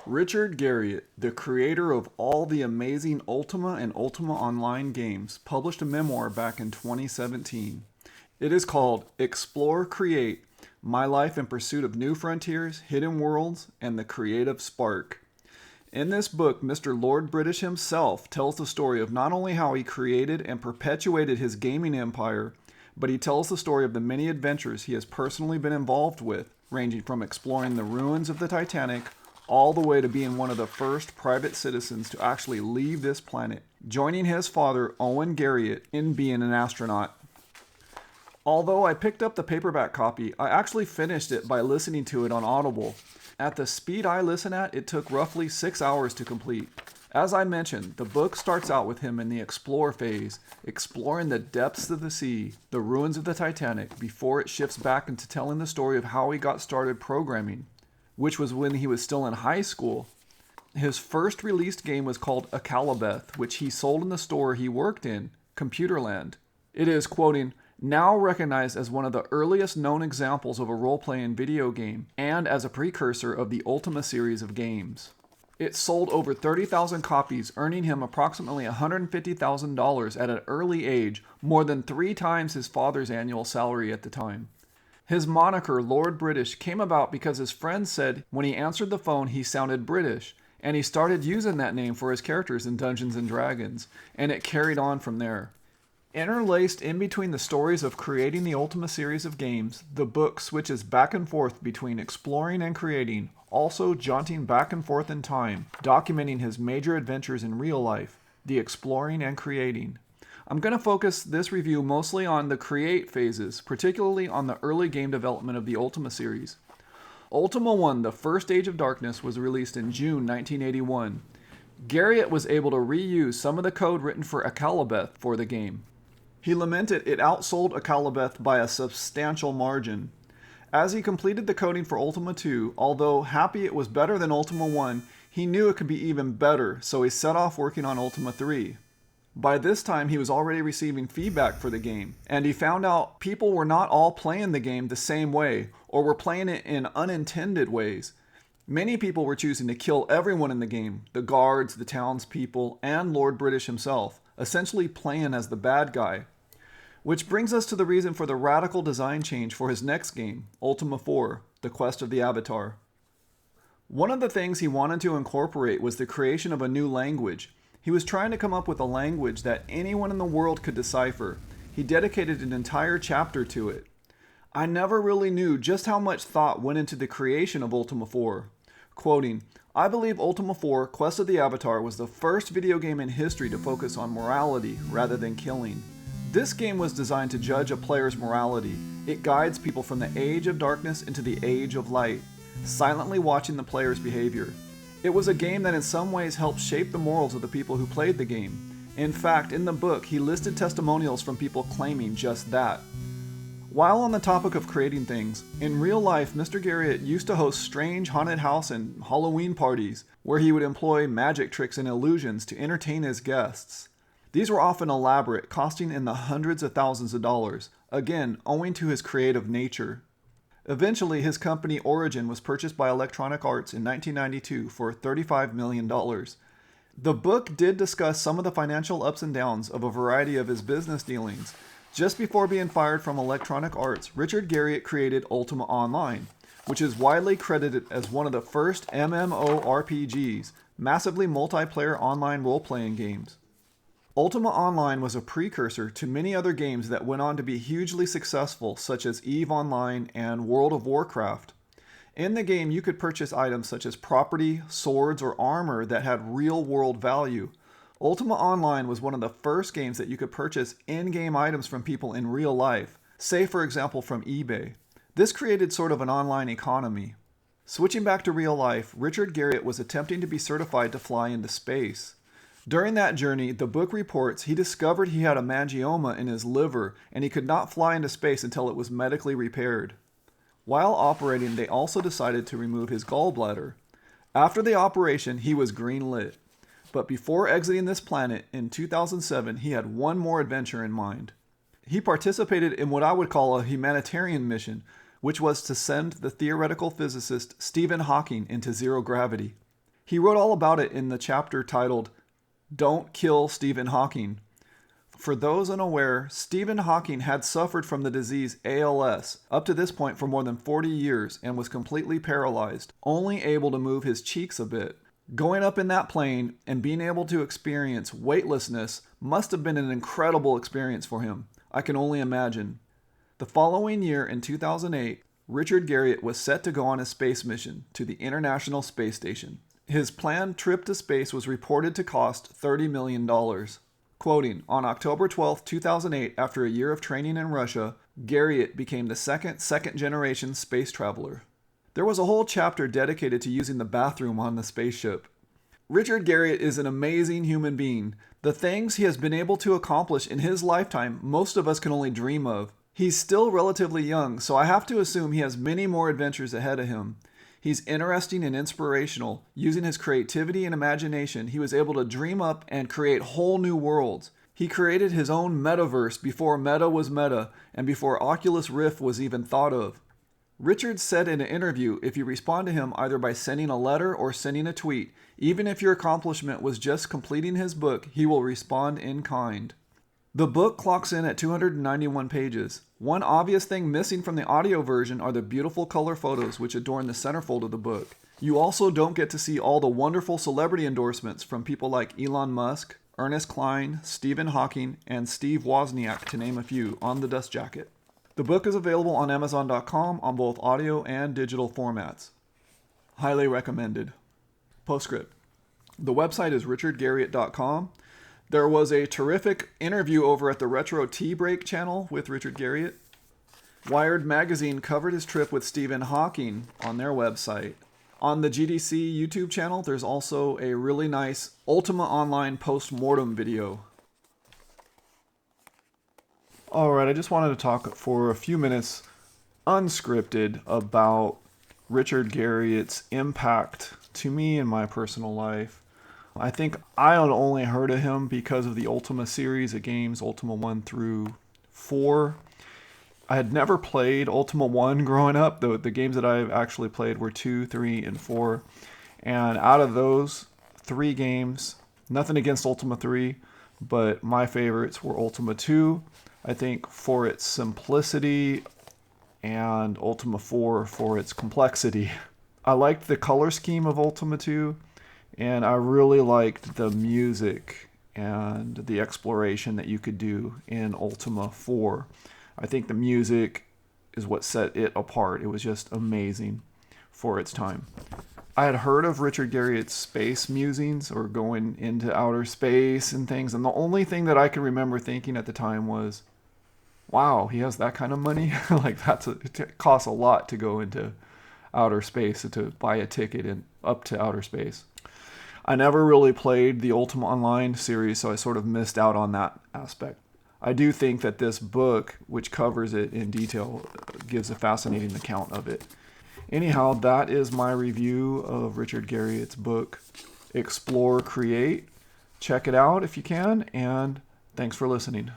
Richard Garriott, the creator of all the amazing Ultima and Ultima Online games, published a memoir back in 2017. It is called Explore, Create, My Life in Pursuit of New Frontiers, Hidden Worlds, and the Creative Spark. In this book, Mr. Lord British himself tells the story of not only how he created and perpetuated his gaming empire, but he tells the story of the many adventures he has personally been involved with, ranging from exploring the ruins of the Titanic all the way to being one of the first private citizens to actually leave this planet, joining his father, Owen Garriott, in being an astronaut. Although I picked up the paperback copy, I actually finished it by listening to it on Audible. At the speed I listen at, it took roughly 6 hours to complete. As I mentioned, the book starts out with him in the explore phase, exploring the depths of the sea, the ruins of the Titanic, before it shifts back into telling the story of how he got started programming, which was when he was still in high school. His first released game was called Akalabeth, which he sold in the store he worked in, Computerland. It is, quoting, now recognized as one of the earliest known examples of a role-playing video game, and as a precursor of the Ultima series of games. It sold over 30,000 copies, earning him approximately $150,000 at an early age, more than 3 times his father's annual salary at the time. His moniker, Lord British, came about because his friends said when he answered the phone he sounded British, and he started using that name for his characters in Dungeons & Dragons, and it carried on from there. Interlaced in between the stories of creating the Ultima series of games, the book switches back and forth between exploring and creating, also jaunting back and forth in time, documenting his major adventures in real life, the exploring and creating. I'm going to focus this review mostly on the create phases, particularly on the early game development of the Ultima series. Ultima 1, The First Age of Darkness, was released in June 1981. Garriott was able to reuse some of the code written for Akalabeth for the game. He lamented it outsold Akalabeth by a substantial margin. As he completed the coding for Ultima 2, although happy it was better than Ultima 1, he knew it could be even better, so he set off working on Ultima 3. By this time, he was already receiving feedback for the game, and he found out people were not all playing the game the same way, or were playing it in unintended ways. Many people were choosing to kill everyone in the game, the guards, the townspeople, and Lord British himself, essentially playing as the bad guy. Which brings us to the reason for the radical design change for his next game, Ultima 4, The Quest of the Avatar. One of the things he wanted to incorporate was the creation of a new language. He was trying to come up with a language that anyone in the world could decipher. He dedicated an entire chapter to it. I never really knew just how much thought went into the creation of Ultima 4. Quoting, I believe Ultima 4, Quest of the Avatar was the first video game in history to focus on morality rather than killing. This game was designed to judge a player's morality. It guides people from the age of darkness into the age of light, silently watching the player's behavior. It was a game that in some ways helped shape the morals of the people who played the game. In fact, in the book, he listed testimonials from people claiming just that. While on the topic of creating things, in real life, Mr. Garriott used to host strange haunted house and Halloween parties, where he would employ magic tricks and illusions to entertain his guests. These were often elaborate, costing in the hundreds of thousands of dollars, again, owing to his creative nature. Eventually, his company Origin was purchased by Electronic Arts in 1992 for $35 million. The book did discuss some of the financial ups and downs of a variety of his business dealings. Just before being fired from Electronic Arts, Richard Garriott created Ultima Online, which is widely credited as one of the first MMORPGs, massively multiplayer online role-playing games. Ultima Online was a precursor to many other games that went on to be hugely successful, such as EVE Online and World of Warcraft. In the game, you could purchase items such as property, swords, or armor that had real-world value. Ultima Online was one of the first games that you could purchase in-game items from people in real life, say for example from eBay. This created sort of an online economy. Switching back to real life, Richard Garriott was attempting to be certified to fly into space. During that journey, the book reports he discovered he had a meningioma in his liver and he could not fly into space until it was medically repaired. While operating, they also decided to remove his gallbladder. After the operation, he was green-lit. But before exiting this planet in 2007, he had one more adventure in mind. He participated in what I would call a humanitarian mission, which was to send the theoretical physicist Stephen Hawking into zero gravity. He wrote all about it in the chapter titled, "Don't Kill Stephen Hawking." For those unaware, Stephen Hawking had suffered from the disease ALS up to this point for more than 40 years and was completely paralyzed, only able to move his cheeks a bit. Going up in that plane and being able to experience weightlessness must have been an incredible experience for him. I can only imagine. The following year, in 2008, Richard Garriott was set to go on a space mission to the International Space Station. His planned trip to space was reported to cost $30 million. Quoting, on October 12, 2008, after a year of training in Russia, Garriott became the second-generation space traveler. There was a whole chapter dedicated to using the bathroom on the spaceship. Richard Garriott is an amazing human being. The things he has been able to accomplish in his lifetime, most of us can only dream of. He's still relatively young, so I have to assume he has many more adventures ahead of him. He's interesting and inspirational. Using his creativity and imagination, he was able to dream up and create whole new worlds. He created his own metaverse before meta was meta and before Oculus Rift was even thought of. Richard said in an interview, if you respond to him either by sending a letter or sending a tweet, even if your accomplishment was just completing his book, he will respond in kind. The book clocks in at 291 pages. One obvious thing missing from the audio version are the beautiful color photos which adorn the centerfold of the book. You also don't get to see all the wonderful celebrity endorsements from people like Elon Musk, Ernest Cline, Stephen Hawking, and Steve Wozniak, to name a few, on the dust jacket. The book is available on Amazon.com on both audio and digital formats. Highly recommended. Postscript. The website is richardgarriott.com. There was a terrific interview over at the Retro Tea Break channel with Richard Garriott. Wired magazine covered his trip with Stephen Hawking on their website. On the GDC YouTube channel, there's also a really nice Ultima Online postmortem video. Alright, I just wanted to talk for a few minutes, unscripted, about Richard Garriott's impact to me in my personal life. I think I had only heard of him because of the Ultima series of games, Ultima 1 through 4. I had never played Ultima 1 growing up. The games that I've actually played were 2, 3, and 4. And out of those 3 games, nothing against Ultima 3, but my favorites were Ultima 2, I think for its simplicity, and Ultima 4 for its complexity. I liked the color scheme of Ultima 2. And I really liked the music and the exploration that you could do in Ultima 4. I think the music is what set it apart. It was just amazing for its time. I had heard of Richard Garriott's space musings, or going into outer space and things, and the only thing that I could remember thinking at the time was, wow, he has that kind of money? Like, it costs a lot to go into outer space, to buy a ticket and up to outer space. I never really played the Ultima Online series, so I sort of missed out on that aspect. I do think that this book, which covers it in detail, gives a fascinating account of it. Anyhow, that is my review of Richard Garriott's book, Explore, Create. Check it out if you can, and thanks for listening.